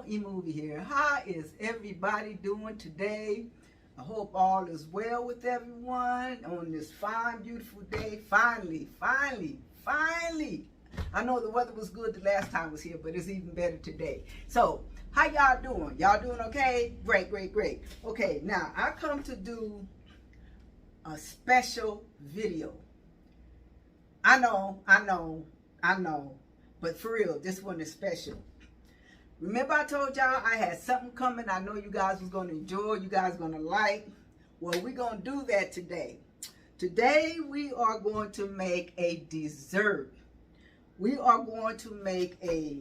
E-Movie here. How is everybody doing today? I hope all is well with everyone on this fine, beautiful day. Finally. I know the weather was good the last time I was here, but it's even better today. So, how y'all doing? Y'all doing okay? Great. Okay, now I come to do a special video. I know, but for real, this one is special. Remember I told y'all I had something coming I know you guys was going to enjoy, you guys going to like. Well, we're going to do that today. Today we are going to make a dessert. We are going to make a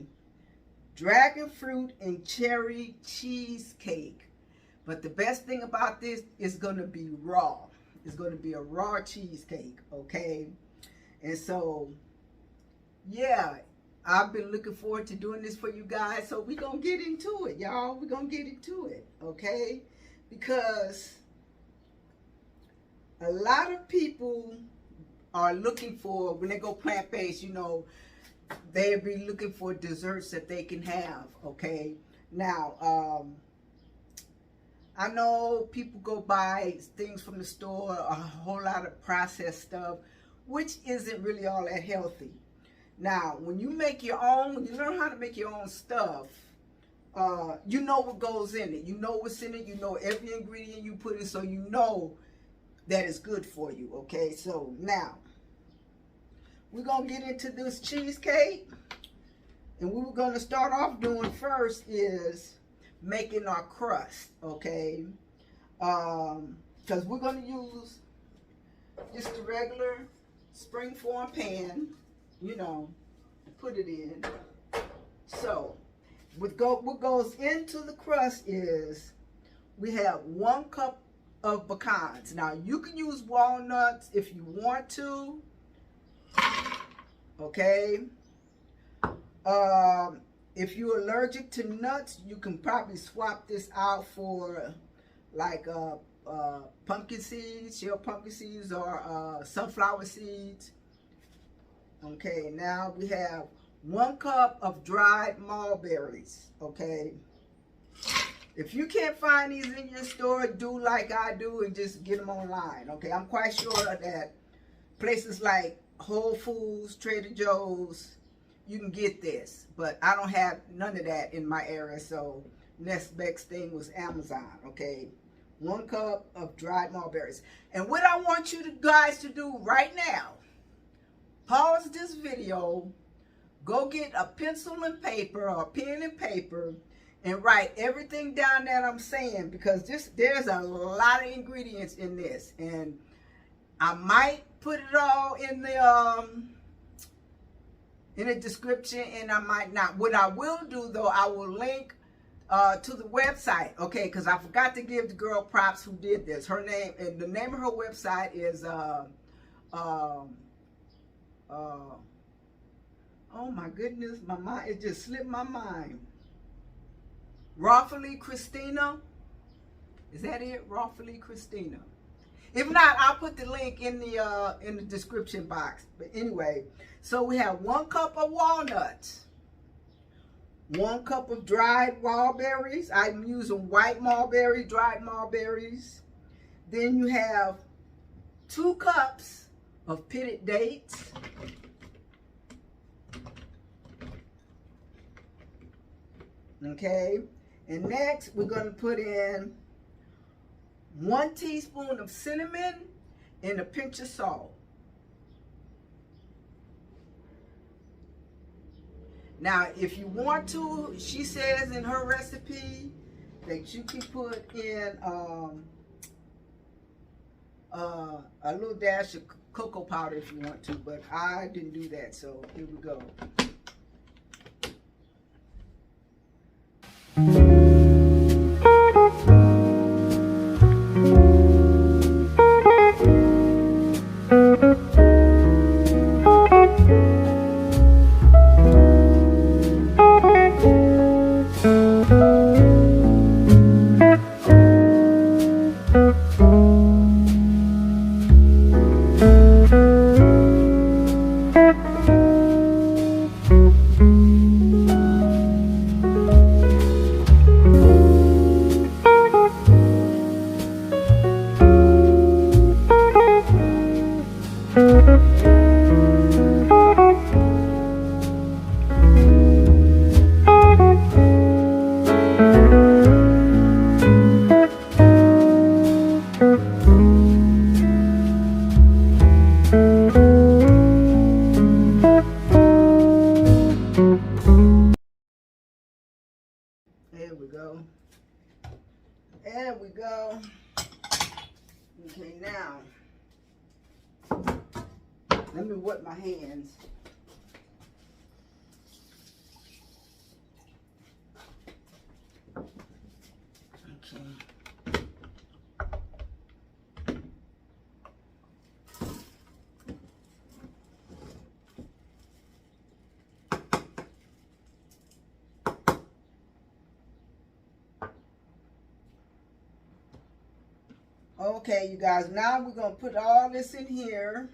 dragon fruit and cherry cheesecake. But the best thing about this is going to be raw. It's going to be a raw cheesecake, okay? And so, yeah, I've been looking forward to doing this for you guys. So we're going to get into it, y'all. We're going to get into it, okay? Because a lot of people are looking for, when they go plant-based, you know, they'll be looking for desserts that they can have, okay? Now, I know people go buy things from the store, a whole lot of processed stuff, which isn't really all that healthy. Now, when you make your own, when you learn how to make your own stuff, you know what goes in it. You know what's in it. You know every ingredient you put in, so you know that it's good for you, okay? So, now, we're going to get into this cheesecake. And what we're going to start off doing first is making our crust, okay? Because we're going to use just a regular springform pan, you know, put it in. So, what goes into the crust is we have 1 cup of pecans. Now, you can use walnuts if you want to, okay? If you're allergic to nuts, you can probably swap this out for like pumpkin seeds, shell pumpkin seeds, or sunflower seeds. Okay, now we have 1 cup of dried mulberries, okay? If you can't find these in your store, do like I do and just get them online, okay? I'm quite sure that places like Whole Foods, Trader Joe's, you can get this, but I don't have none of that in my area, so next best thing was Amazon, okay? 1 cup of dried mulberries. And what I want you guys to do right now, pause this video, go get a pencil and paper or a pen and paper and write everything down that I'm saying, because there's a lot of ingredients in this, and I might put it all in the description, and I might not. What I will do, though, I will link to the website, okay? Because I forgot to give the girl props who did this. Her name, and the name of her website is oh my goodness, my mind, it just slipped my mind. Rawfully Christina, is that it? Rawfully Christina. If not, I'll put the link in the description box. But anyway, so we have 1 cup of walnuts, 1 cup of dried mulberries. I'm using white mulberry, dried mulberries. Then you have 2 cups of pitted dates. Okay, and next we're going to put in 1 teaspoon of cinnamon and a pinch of salt. Now, if you want to, she says in her recipe that you can put in a little dash of cocoa powder if you want to, but I didn't do that, so here we go. go. There we go. Okay, now let me wet my hands. Okay. Okay, you guys, now we're going to put all this in here.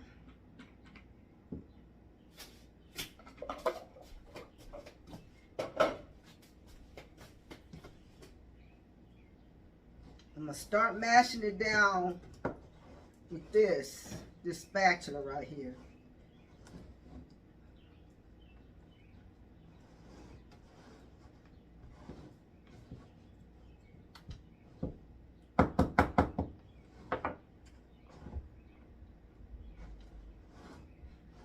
I'm going to start mashing it down with this spatula right here.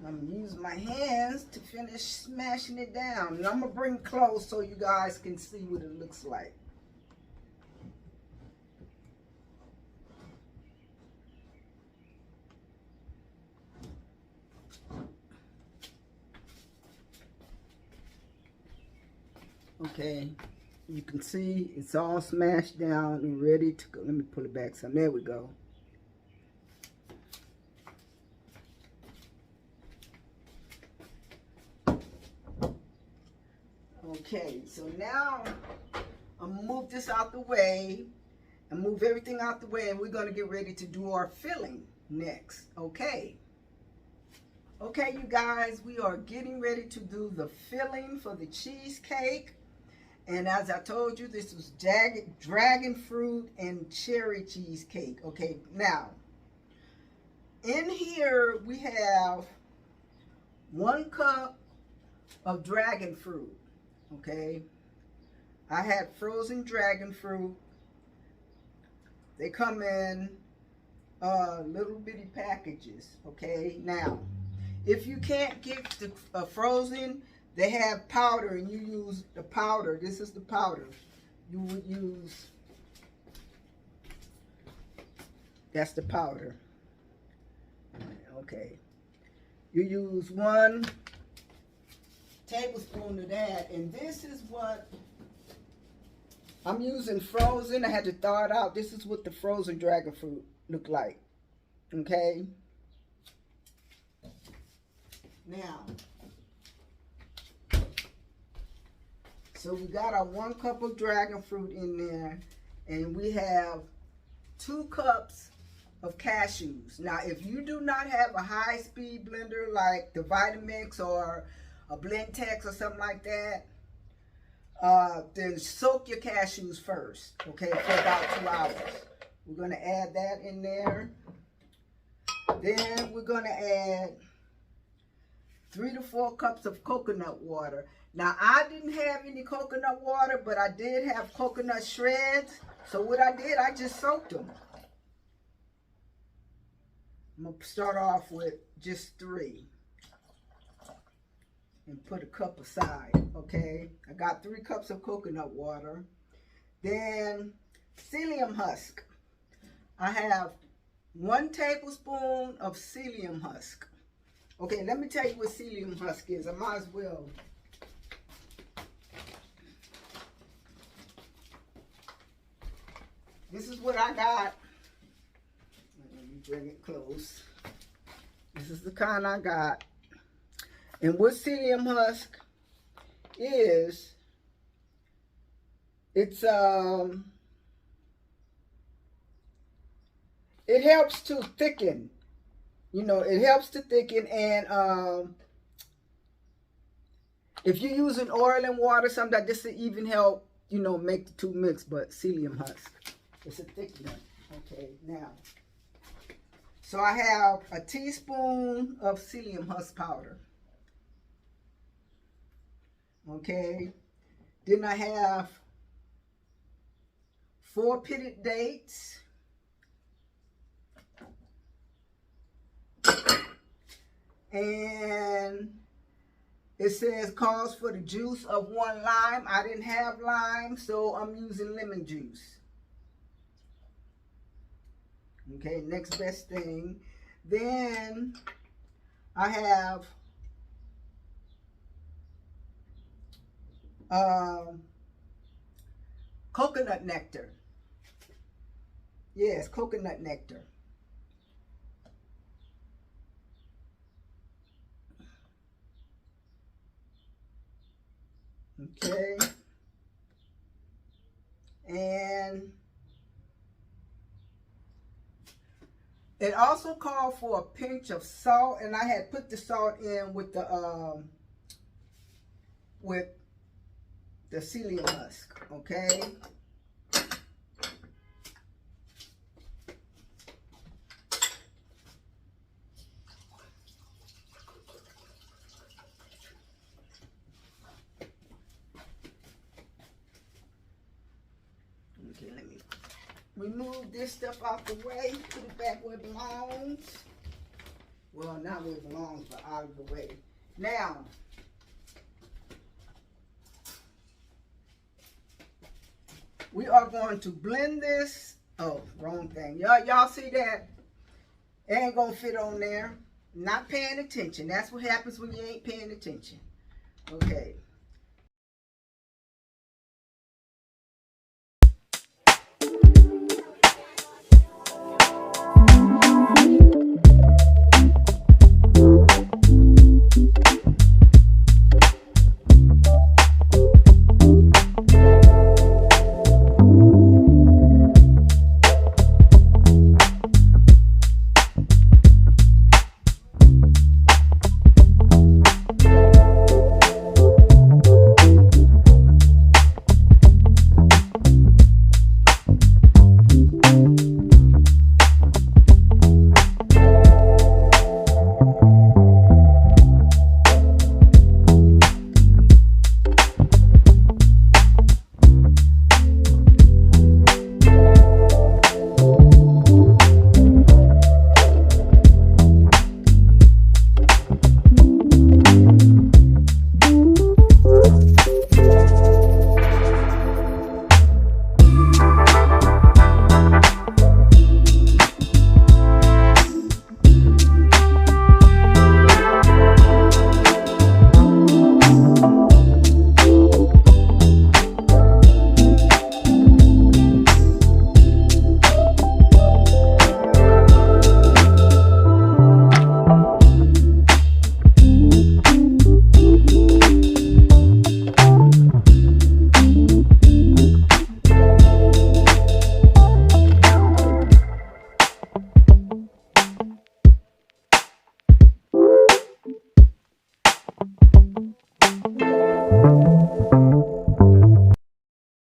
I'm going to use my hands to finish smashing it down. And I'm going to bring it close so you guys can see what it looks like. Okay, you can see it's all smashed down and ready to go. Let me pull it back some. There we go. Okay, so now I'm gonna move this out the way and move everything out the way, and we're gonna get ready to do our filling next. Okay. Okay, you guys, we are getting ready to do the filling for the cheesecake. And as I told you, this was dragon fruit and cherry cheesecake. Okay, now, in here we have 1 cup of dragon fruit. Okay, I had frozen dragon fruit. They come in little bitty packages. Okay, now, if you can't get the frozen, they have powder, and you use the powder. This is the powder. You would use, that's the powder. Okay. You use 1 tablespoon of that, and this is what I'm using frozen. I had to thaw it out. This is what the frozen dragon fruit look like. Okay. Now, so we got our 1 cup of dragon fruit in there, and we have 2 cups of cashews. Now, if you do not have a high-speed blender like the Vitamix or a Blendtex or something like that, then soak your cashews first, okay, for about 2 hours. We're going to add that in there. Then we're going to add 3 to 4 cups of coconut water. Now, I didn't have any coconut water, but I did have coconut shreds. So what I did, I just soaked them. I'm going to start off with just 3. And put a cup aside, okay? I got 3 cups of coconut water. Then, psyllium husk. I have 1 tablespoon of psyllium husk. Okay, let me tell you what psyllium husk is. I might as well. This is what I got. Let me bring it close. This is the kind I got. And what psyllium husk is, it's it helps to thicken. You know, it helps to thicken, and if you're using oil and water, sometimes this will even help, you know, make the 2 mix. But psyllium husk, it's a thickener. Okay, now, so I have a teaspoon of psyllium husk powder. Okay, then I have 4 pitted dates, and It says calls for the juice of 1 lime. I didn't have lime, so I'm using lemon juice. Okay, next best thing. Then I have coconut nectar. Yes, coconut nectar. Okay. And it also called for a pinch of salt, and I had put the salt in with the psyllium husk. Okay. Okay, let me remove this stuff out the way, put it back where it belongs. Well, not where it belongs, but out of the way. Now, we are going to blend this. Oh, wrong thing. Y'all see that? It ain't gonna fit on there. Not paying attention. That's what happens when you ain't paying attention. Okay.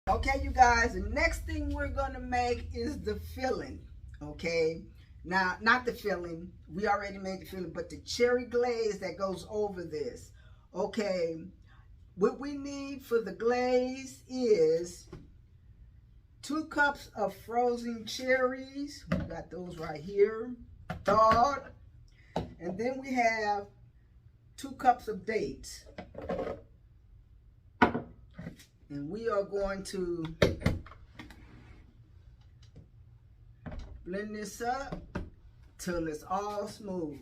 Okay, you guys, the next thing we're going to make is the filling. Okay, now, not the filling. We already made the filling, but the cherry glaze that goes over this. Okay, what we need for the glaze is 2 cups of frozen cherries. We got those right here, thawed. And then we have 2 cups of dates. And we are going to blend this up till it's all smooth.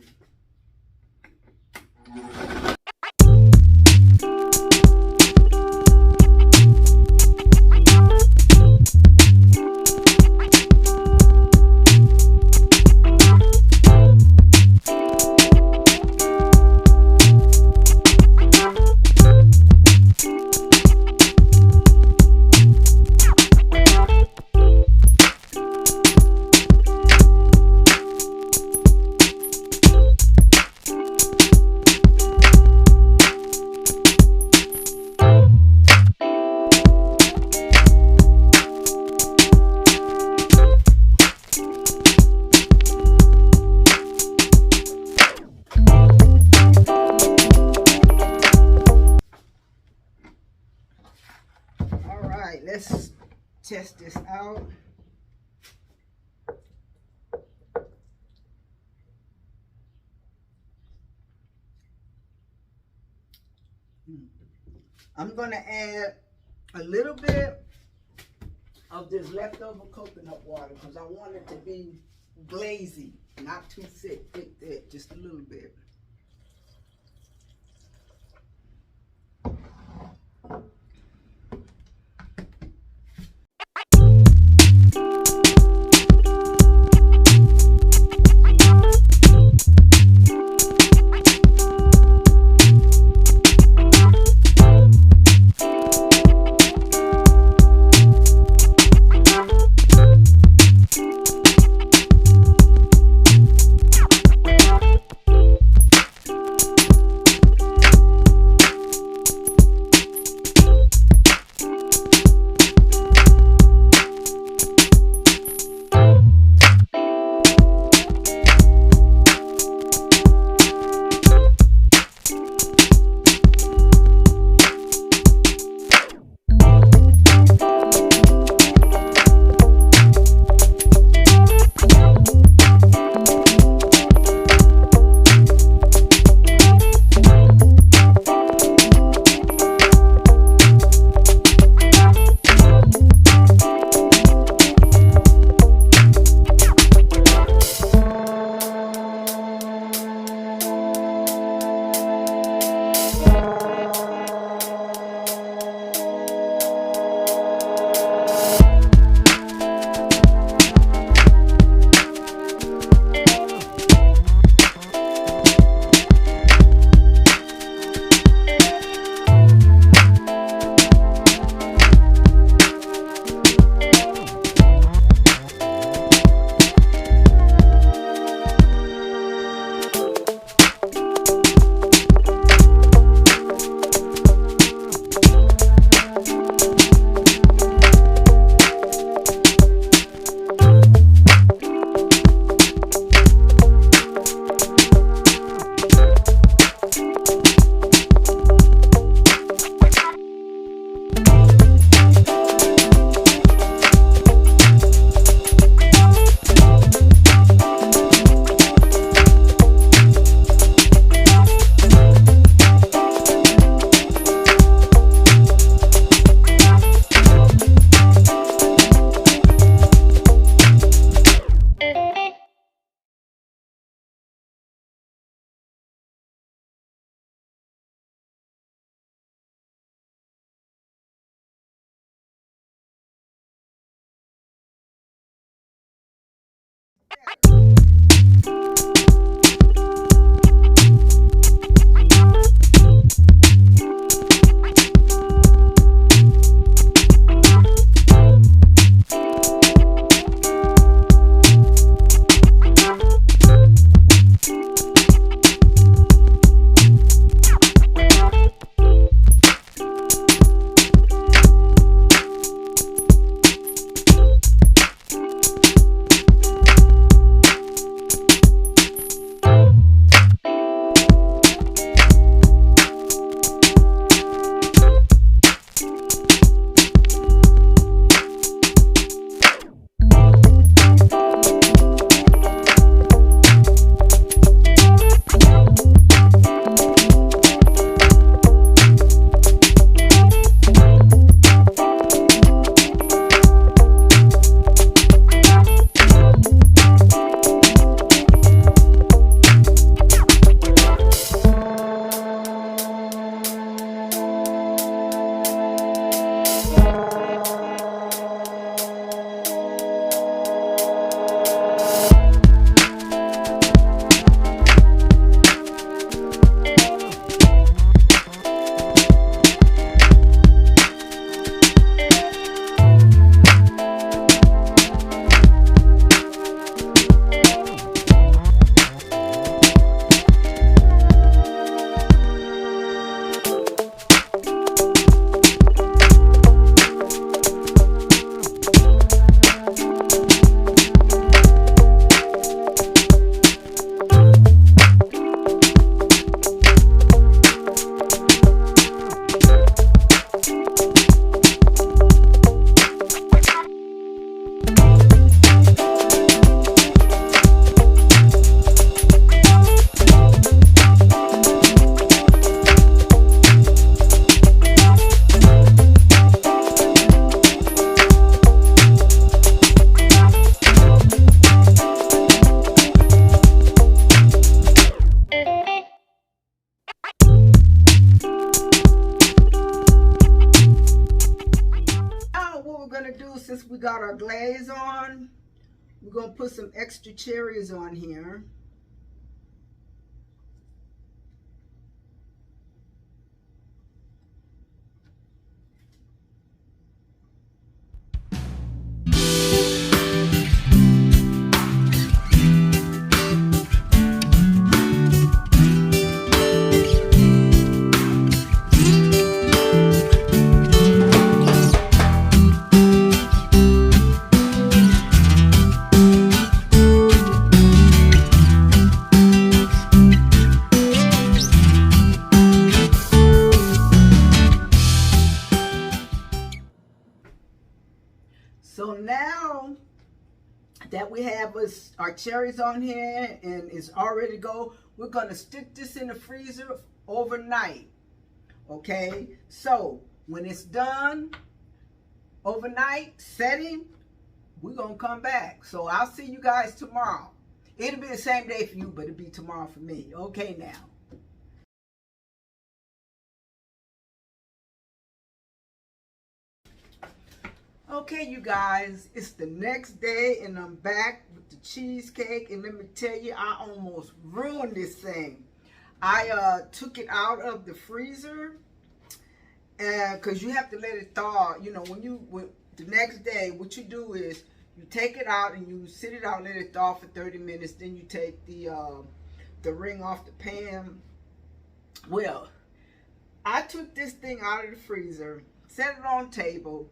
Let's test this out. I'm going to add a little bit of this leftover coconut water because I want it to be glazy, not too thick, just a little bit. gonna do, since we got our glaze on, we're gonna put some extra cherries on here. So now that we have our cherries on here and it's all ready to go, we're gonna stick this in the freezer overnight. Okay, so when it's done overnight setting, we're gonna come back. So I'll see you guys tomorrow. It'll be the same day for you, but it'll be tomorrow for me. Okay now. Okay, you guys, it's the next day and I'm back with the cheesecake, and let me tell you, I almost ruined this thing. I took it out of the freezer, and because you have to let it thaw. You know, when the next day, what you do is you take it out and you sit it out and let it thaw for 30 minutes. Then you take the ring off the pan. Well, I took this thing out of the freezer, set it on the table,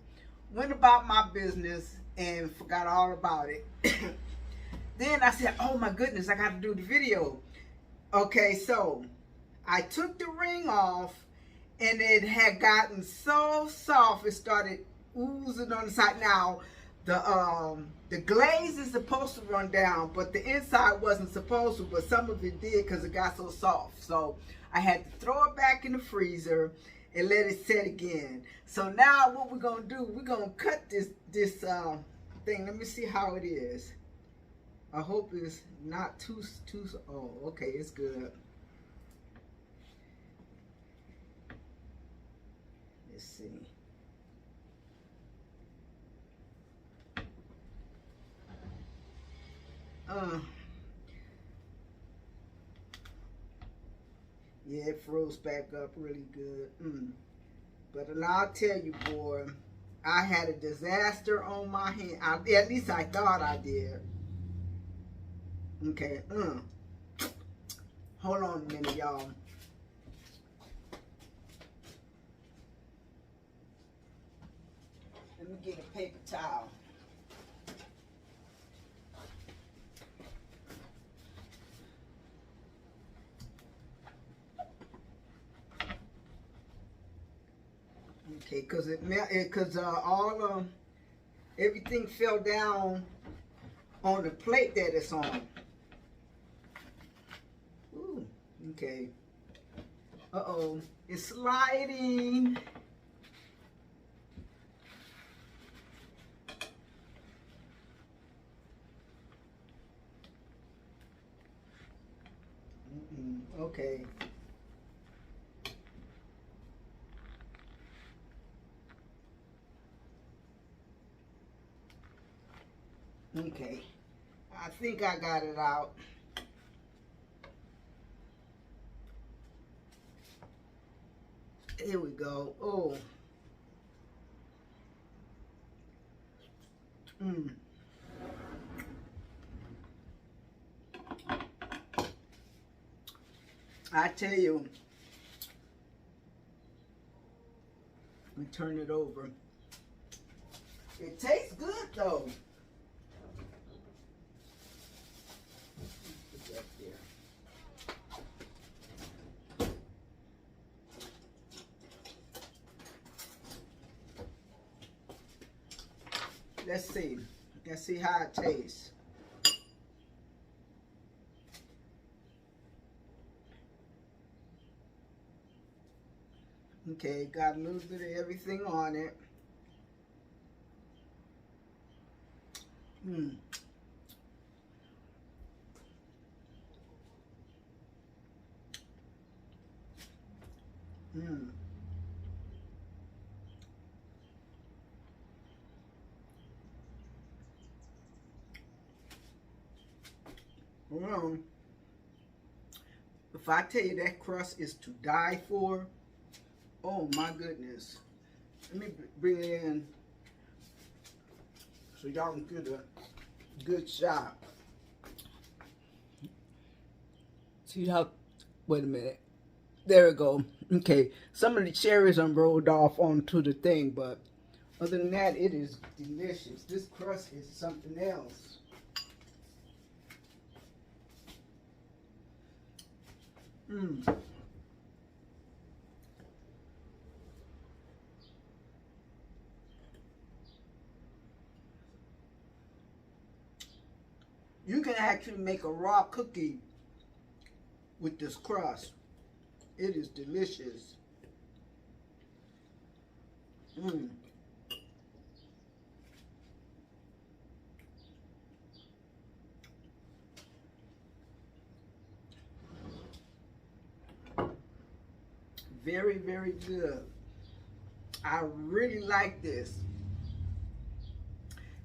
went about my business and forgot all about it. Then I said, oh my goodness, I got to do the video. Okay, so I took the ring off and it had gotten so soft it started oozing on the side. Now the glaze is supposed to run down, but the inside wasn't supposed to, but some of it did because it got so soft. So I had to throw it back in the freezer and let it set again. So now what we're gonna do, we're gonna cut this thing. Let me see how it is. I hope it's not too, oh, okay, it's good. Let's see. Yeah, it froze back up really good. But I'll tell you, boy, I had a disaster on my hand. At least I thought I did. Okay. Hold on a minute, y'all. Let me get a paper towel. Okay, because everything fell down on the plate that it's on. Ooh, okay. Uh-oh, it's sliding. Okay. Okay, I think I got it out. Here we go. Oh. I tell you, let me turn it over. It tastes good though. Put that there. Let's see. Let's see how it tastes. Okay, got a little bit of everything on it. Well, if I tell you that crust is to die for, oh my goodness. Let me bring it in so y'all can get a good shot. See how, wait a minute. There we go. Okay, some of the cherries rolled off onto the thing, but other than that, it is delicious. This crust is something else. Mmm. You can actually make a raw cookie with this crust. It is delicious. Mmm. Very, very good. I really like this.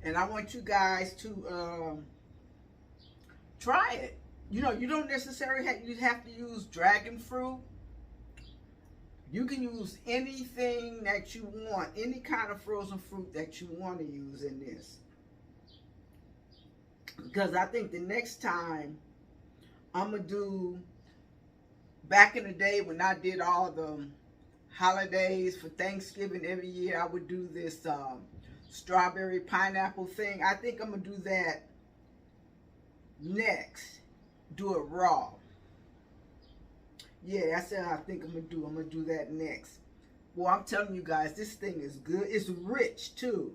And I want you guys to try it. You know, you don't necessarily have to use dragon fruit. You can use anything that you want, any kind of frozen fruit that you want to use in this. Because I think the next time I'm going to do, back in the day when I did all the holidays for Thanksgiving every year, I would do this strawberry pineapple thing. I think I'm going to do that next. Do it raw. Yeah, that's what I think I'm going to do. I'm going to do that next. Well, I'm telling you guys, this thing is good. It's rich, too.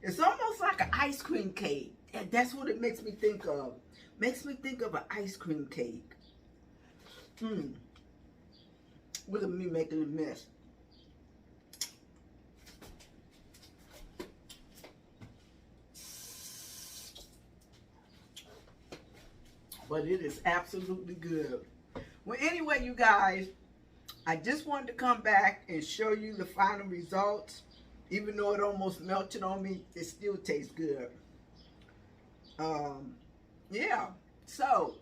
It's almost like an ice cream cake. That's what it makes me think of. Makes me think of an ice cream cake. Look at me making a mess. But it is absolutely good. Well, anyway, you guys, I just wanted to come back and show you the final results. Even though it almost melted on me, it still tastes good. Yeah, so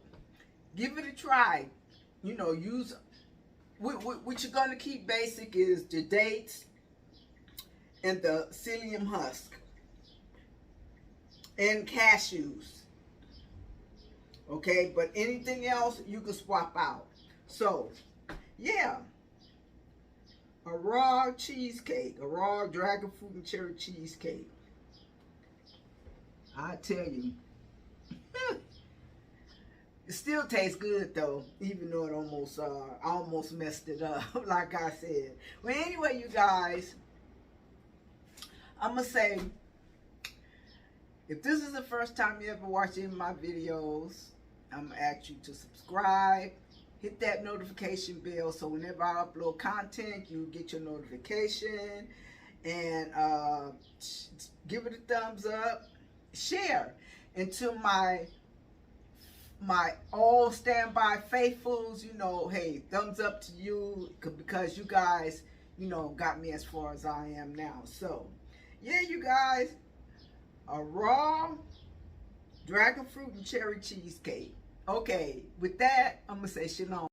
give it a try. You know, use what you're going to keep basic is the dates and the psyllium husk and cashews. Okay, but anything else you can swap out. So, yeah, a raw cheesecake, a raw dragon fruit and cherry cheesecake. I tell you, it still tastes good though, even though it almost messed it up, like I said. Well, anyway, you guys, I'm gonna say, if this is the first time you ever watched any of my videos, I'm gonna ask you to subscribe, hit that notification bell so whenever I upload content, you get your notification, and give it a thumbs up, share. And to my all standby faithfuls, you know, hey, thumbs up to you, because you guys, you know, got me as far as I am now. So, yeah, you guys, a raw dragon fruit and cherry cheesecake. Okay, with that, I'm going to say shalom.